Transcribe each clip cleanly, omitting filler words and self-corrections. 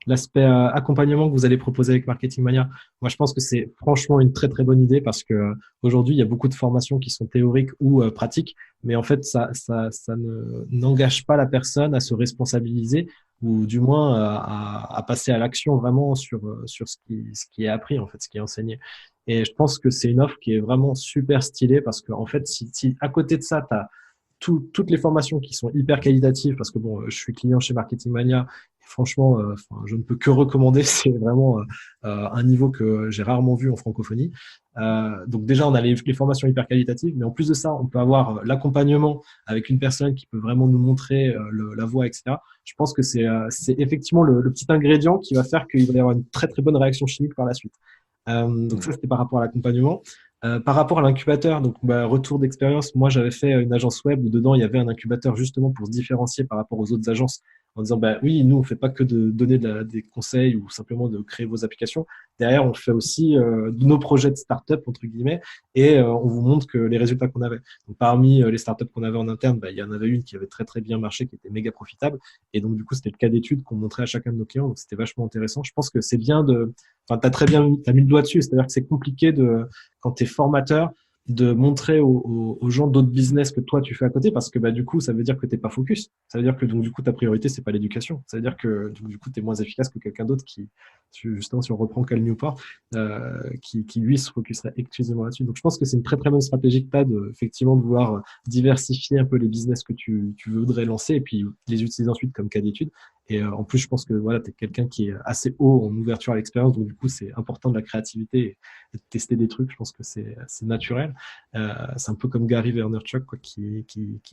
l'aspect accompagnement que vous allez proposer avec Marketing Mania, moi, je pense que c'est franchement une très, très bonne idée parce que aujourd'hui, il y a beaucoup de formations qui sont théoriques ou pratiques, mais en fait, ça n'engage pas la personne à se responsabiliser ou du moins à passer à l'action vraiment sur ce qui est appris, en fait, ce qui est enseigné. Et je pense que c'est une offre qui est vraiment super stylée parce que, en fait, si à côté de ça, tu as toutes les formations qui sont hyper qualitatives, parce que bon, je suis client chez Marketing Mania, et franchement, je ne peux que recommander, c'est vraiment un niveau que j'ai rarement vu en francophonie. Donc déjà, on a les formations hyper qualitatives, mais en plus de ça, on peut avoir l'accompagnement avec une personne qui peut vraiment nous montrer la voie, etc. Je pense que c'est effectivement le petit ingrédient qui va faire qu'il va y avoir une très très bonne réaction chimique par la suite. Donc Mm. ça, c'était par rapport à l'accompagnement. Par rapport à l'incubateur, donc retour d'expérience, moi j'avais fait une agence web où dedans il y avait un incubateur justement pour se différencier par rapport aux autres agences en disant bah oui, nous on fait pas que de donner des conseils ou simplement de créer vos applications. Derrière, on fait aussi nos projets de start-up entre guillemets et on vous montre que les résultats qu'on avait. Donc, parmi les startups qu'on avait en interne, bah, il y en avait une qui avait très très bien marché, qui était méga profitable et donc du coup c'était le cas d'étude qu'on montrait à chacun de nos clients. Donc c'était vachement intéressant. Je pense que c'est bien de Enfin, tu as très bien t'as mis le doigt dessus, c'est-à-dire que c'est compliqué quand tu es formateur, de montrer aux gens d'autres business que toi tu fais à côté parce que bah, du coup, ça veut dire que tu n'es pas focus. Ça veut dire que donc, du coup, ta priorité, c'est pas l'éducation. Ça veut dire que donc, du coup, tu es moins efficace que quelqu'un d'autre justement, si on reprend Cal Newport, qui lui se focuserait exclusivement là-dessus. Donc, je pense que c'est une très très bonne stratégie que tu as effectivement, de vouloir diversifier un peu les business que tu voudrais lancer et puis les utiliser ensuite comme cas d'étude. Et en plus, je pense que voilà, tu es quelqu'un qui est assez haut en ouverture à l'expérience, donc du coup, c'est important de la créativité et de tester des trucs. Je pense que c'est naturel. C'est un peu comme Gary Vaynerchuk, quoi, qui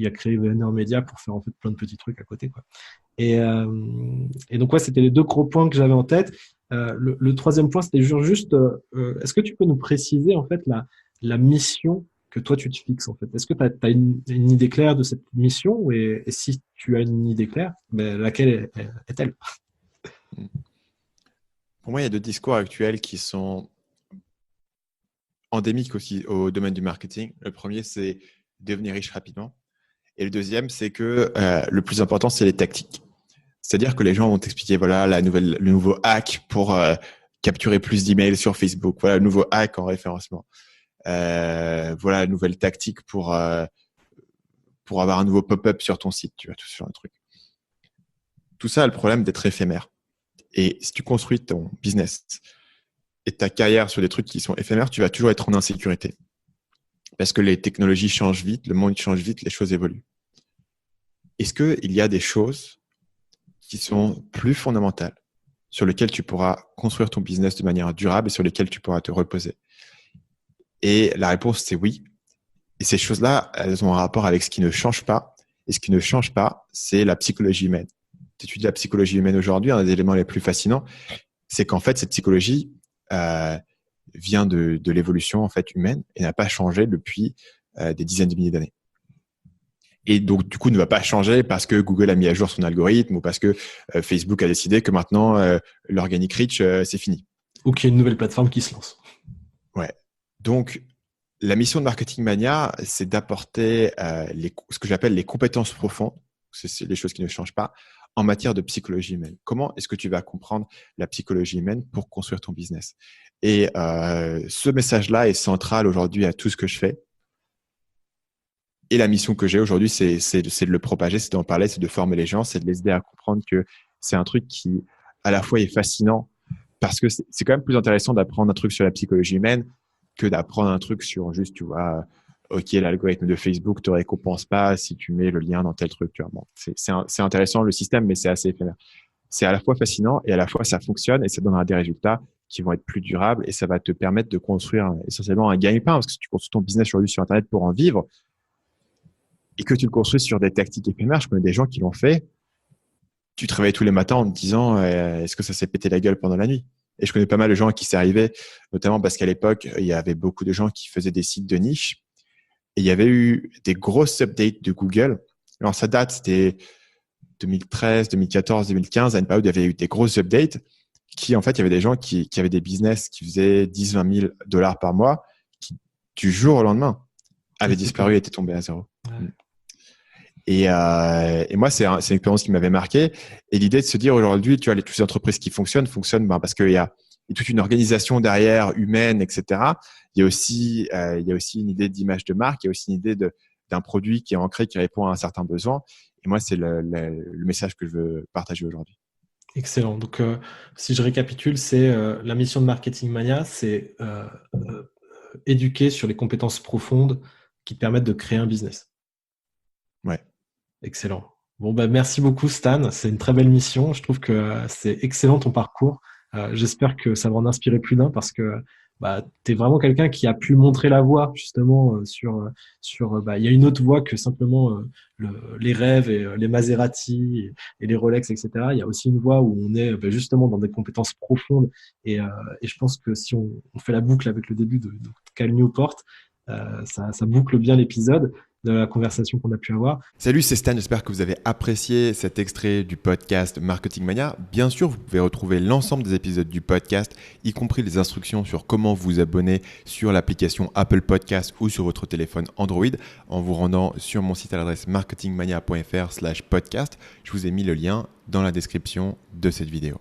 a créé VaynerMedia pour faire en fait plein de petits trucs à côté, quoi. Et donc, ouais, c'était les deux gros points que j'avais en tête. Le troisième point, c'était juste, est-ce que tu peux nous préciser en fait la mission que toi tu te fixes en fait? Est-ce que tu as, une idée claire de cette mission et si tu as une idée claire, ben, laquelle est-elle? Mm. Pour moi, il y a deux discours actuels qui sont endémiques aussi au domaine du marketing. Le premier, c'est devenir riche rapidement. Et le deuxième, c'est que le plus important, c'est les tactiques. C'est-à-dire que les gens vont t'expliquer, voilà, le nouveau hack pour capturer plus d'emails sur Facebook. Voilà, le nouveau hack en référencement. Voilà, la nouvelle tactique pour avoir un nouveau pop-up sur ton site. Tu vois, tout ce genre de trucs. Tout ça a le problème d'être éphémère. Et si tu construis ton business et ta carrière sur des trucs qui sont éphémères, tu vas toujours être en insécurité. Parce que les technologies changent vite, le monde change vite, les choses évoluent. Est-ce qu'il y a des choses qui sont plus fondamentales, sur lesquelles tu pourras construire ton business de manière durable et sur lesquelles tu pourras te reposer? Et la réponse, c'est oui. Et ces choses-là, elles ont un rapport avec ce qui ne change pas. Et ce qui ne change pas, c'est la psychologie humaine. Tu étudies la psychologie humaine aujourd'hui, un des éléments les plus fascinants, c'est qu'en fait, cette psychologie euh, vient de l'évolution en fait humaine et n'a pas changé depuis des dizaines de milliers d'années. Et donc, du coup, ne va pas changer parce que Google a mis à jour son algorithme ou parce que Facebook a décidé que maintenant, l'organic reach, c'est fini. Ou qu'il y ait une nouvelle plateforme qui se lance. Ouais. Donc, la mission de Marketing Mania, c'est d'apporter ce que j'appelle les compétences profondes, c'est les choses qui ne changent pas, en matière de psychologie humaine. Comment est-ce que tu vas comprendre la psychologie humaine pour construire ton business? Et ce message-là est central aujourd'hui à tout ce que je fais. Et la mission que j'ai aujourd'hui, c'est de le propager, c'est d'en parler, c'est de former les gens, c'est de les aider à comprendre que c'est un truc qui, à la fois, est fascinant parce que c'est quand même plus intéressant d'apprendre un truc sur la psychologie humaine que d'apprendre un truc sur juste, tu vois, OK, l'algorithme de Facebook te récompense pas si tu mets le lien dans tel truc. Tu vois. Bon, c'est intéressant le système, mais c'est assez éphémère. C'est à la fois fascinant et à la fois ça fonctionne et ça donnera des résultats qui vont être plus durables et ça va te permettre de construire essentiellement un gagne-pain parce que si tu construis ton business aujourd'hui sur Internet pour en vivre, et que tu le construis sur des tactiques éphémères, je connais des gens qui l'ont fait. Tu te réveilles tous les matins en te disant est-ce que ça s'est pété la gueule pendant la nuit? Et je connais pas mal de gens à qui c'est arrivé, notamment parce qu'à l'époque, il y avait beaucoup de gens qui faisaient des sites de niche et il y avait eu des grosses updates de Google. Alors ça date, c'était 2013, 2014, 2015, à une période où il y avait eu des grosses updates qui, en fait, il y avait des gens qui avaient des business qui faisaient 10, 20 000 dollars par mois qui, du jour au lendemain, avaient C'est clair. disparu et étaient tombés à zéro. Ouais. Et moi, c'est une expérience qui m'avait marqué. Et l'idée de se dire aujourd'hui, tu vois, toutes les entreprises qui fonctionnent parce qu'il y a toute une organisation derrière, humaine, etc. Il y a aussi une idée d'image de marque, il y a aussi une idée d'un produit qui est ancré, qui répond à un certain besoin. Et moi, c'est le message que je veux partager aujourd'hui. Excellent. Donc, si je récapitule, c'est la mission de Marketing Mania, c'est éduquer sur les compétences profondes qui te permettent de créer un business. Ouais. Excellent. Bon, bah, merci beaucoup, Stan. C'est une très belle mission. Je trouve que c'est excellent ton parcours. J'espère que ça va en inspirer plus d'un parce que bah, tu es vraiment quelqu'un qui a pu montrer la voie justement sur il y a une autre voie que simplement les rêves et les Maserati et les Rolex, etc. Il y a aussi une voie où on est justement dans des compétences profondes et je pense que si on fait la boucle avec le début de Cal Newport, ça boucle bien l'épisode de la conversation qu'on a pu avoir. Salut, c'est Stan. J'espère que vous avez apprécié cet extrait du podcast Marketing Mania. Bien sûr, vous pouvez retrouver l'ensemble des épisodes du podcast, y compris les instructions sur comment vous abonner sur l'application Apple Podcast ou sur votre téléphone Android en vous rendant sur mon site à l'adresse marketingmania.fr/podcast. Je vous ai mis le lien dans la description de cette vidéo.